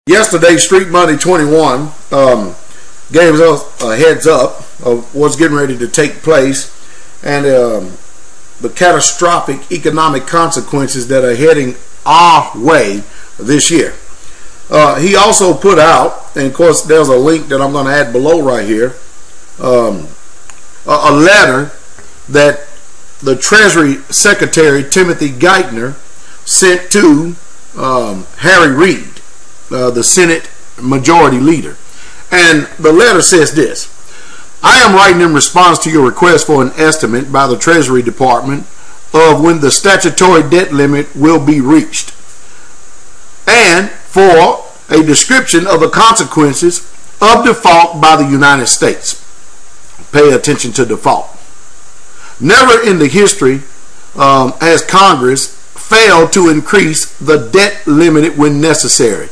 Yesterday, Street Money 21 gave us a heads up of what's getting ready to take place and the catastrophic economic consequences that are heading our way this year. He also put out, and of course there's a link that I'm going to add below right here, a letter that the Treasury Secretary Timothy Geithner sent to Harry Reid, the Senate Majority Leader. And the letter says this: I am writing in response to your request for an estimate by the Treasury Department of when the statutory debt limit will be reached, and for a description of the consequences of default by the United States. Pay attention to default. Never in the history has Congress failed to increase the debt limit when necessary.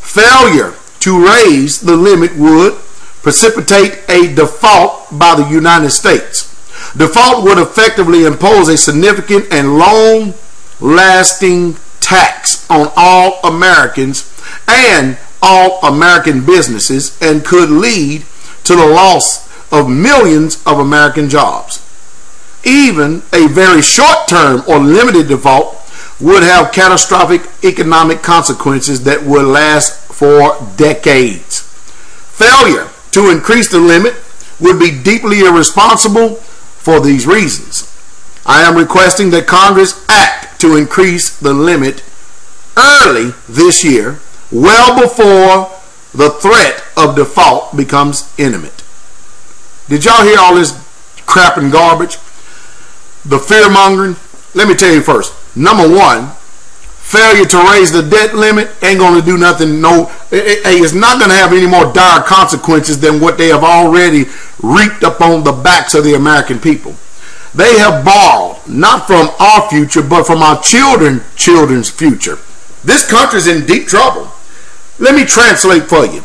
Failure to raise the limit would precipitate a default by the United States. Default would effectively impose a significant and long-lasting tax on all Americans and all American businesses, and could lead to the loss of millions of American jobs. Even a very short-term or limited default would have catastrophic economic consequences that would last for decades. Failure to increase the limit would be deeply irresponsible for these reasons. I am requesting that Congress act to increase the limit early this year, well before the threat of default becomes imminent. Did y'all hear all this crap and garbage? The fear mongering? Let me tell you first. Number one, failure to raise the debt limit ain't going to do nothing. It's not going to have any more dire consequences than what they have already reaped upon the backs of the American people. They have borrowed not from our future, but from our children's future. This country's in deep trouble. Let me translate for you.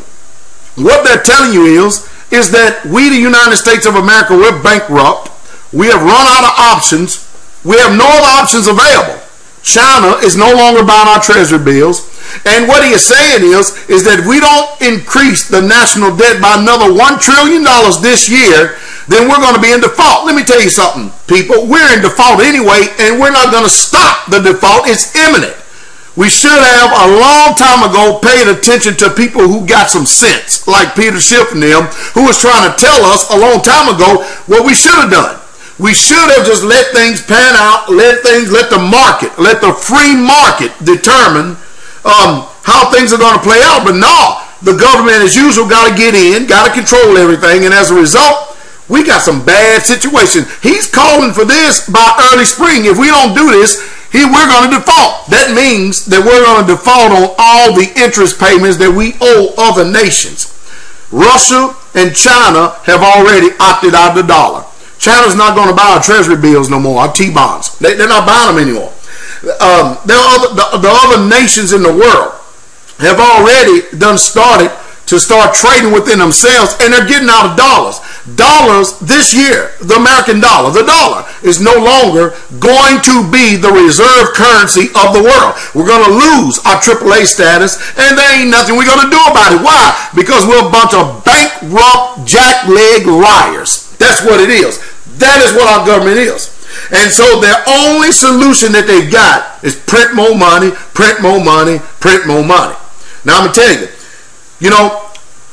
What they're telling you is that we, the United States of America, we're bankrupt. We have run out of options. We have no other options available. China is no longer buying our treasury bills. And what he is saying is that if we don't increase the national debt by another $1 trillion this year, then we're going to be in default. Let me tell you something, people. We're in default anyway, and we're not going to stop the default. It's imminent. We should have a long time ago paid attention to people who got some sense, like Peter Schiff and them, who was trying to tell us a long time ago what we should have done. We should have just let things pan out, let the market, let the free market determine how things are going to play out. But no, the government, as usual, got to get in, got to control everything, and as a result, we got some bad situations. He's calling for this by early spring. If we don't do this, we're going to default. That means that we're going to default on all the interest payments that we owe other nations. Russia and China have already opted out of the dollar. China's not going to buy our treasury bills no more, our T-bonds. They're not buying them anymore. The other nations in the world have already started trading within themselves, and they're getting out of dollars. Dollars this year, the American dollar, the dollar is no longer going to be the reserve currency of the world. We're going to lose our AAA status, and there ain't nothing we're going to do about it. Why? Because we're a bunch of bankrupt, jackleg liars. That's what it is. That is what our government is. And so their only solution that they've got is print more money, print more money, print more money. Now I'm going to tell you,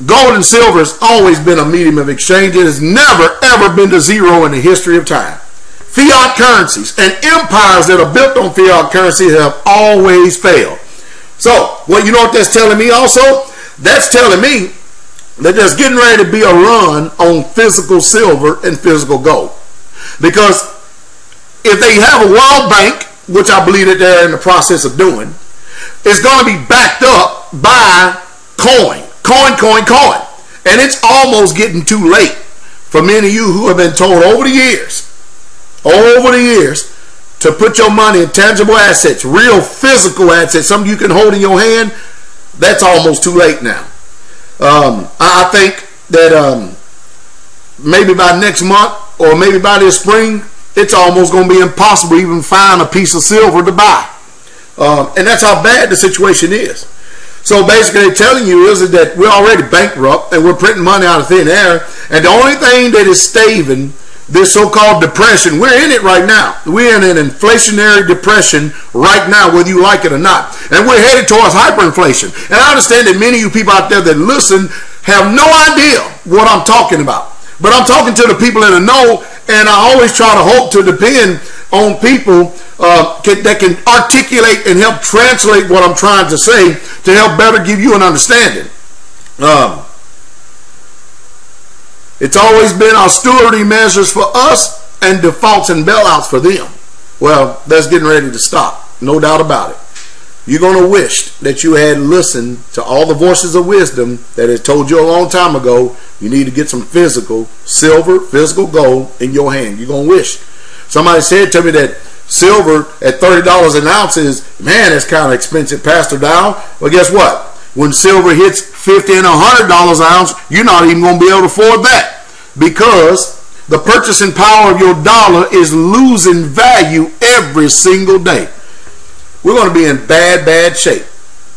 gold and silver has always been a medium of exchange. It has never, ever been to zero in the history of time. Fiat currencies and empires that are built on fiat currency have always failed. So, well, you know what that's telling me also? That's telling me that there's getting ready to be a run on physical silver and physical gold. Because if they have a World Bank, which I believe that they're in the process of doing, it's going to be backed up by coin. And it's almost getting too late for many of you who have been told over the years, to put your money in tangible assets, real physical assets, something you can hold in your hand. That's almost too late now. I think that maybe by next month or maybe by this spring, it's almost going to be impossible to even find a piece of silver to buy. And that's how bad the situation is. So basically they're telling you is that we're already bankrupt and we're printing money out of thin air, and the only thing that is staving this so-called depression, we're in it right now. We're in an inflationary depression right now, whether you like it or not. And we're headed towards hyperinflation. And I understand that many of you people out there that listen have no idea what I'm talking about. But I'm talking to the people in the know, and I always try to hope to depend on people that can articulate and help translate what I'm trying to say to help better give you an understanding. It's always been austerity measures for us and defaults and bailouts for them. Well, that's getting ready to stop. No doubt about it. You're going to wish that you had listened to all the voices of wisdom that had told you a long time ago you need to get some physical silver, physical gold in your hand. You're going to wish. Somebody said to me that silver at $30 an ounce is, man, that's kind of expensive, Pastor Dow. Well, guess what? When silver hits $50 and $100 an ounce, you're not even going to be able to afford that, because the purchasing power of your dollar is losing value every single day. We're going to be in bad shape.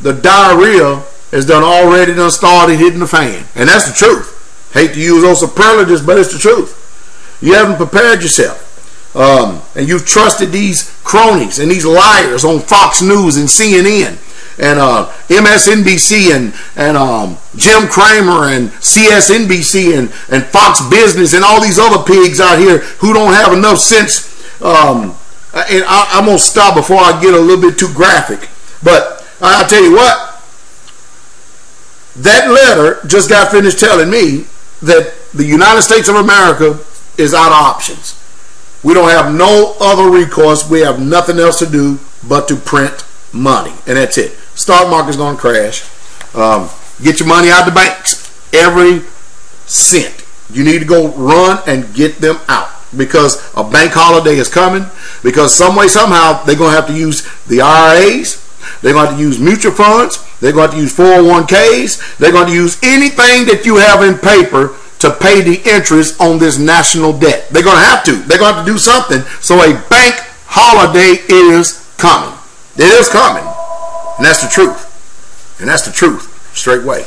The diarrhea has already started hitting the fan, and that's the truth. Hate to use those superlatives, but it's the truth. You haven't prepared yourself, and you've trusted these cronies and these liars on Fox News and CNN and MSNBC and Jim Cramer and CSNBC and Fox Business and all these other pigs out here who don't have enough sense. And I'm going to stop before I get a little bit too graphic. But I'll tell you what, that letter just got finished telling me that the United States of America is out of options. We don't have no other recourse. We have nothing else to do but to print money, and that's it. Stock market's going to crash. Get your money out of the banks. Every cent. You need to go run and get them out, because a bank holiday is coming, because some way, somehow, they're going to have to use the IRAs. They're going to have to use mutual funds. They're going to have to use 401ks. They're going to use anything that you have in paper to pay the interest on this national debt. They're going to have to. They're going to have to do something. So a bank holiday is coming. It is coming. And that's the truth. And that's the truth. Straight way.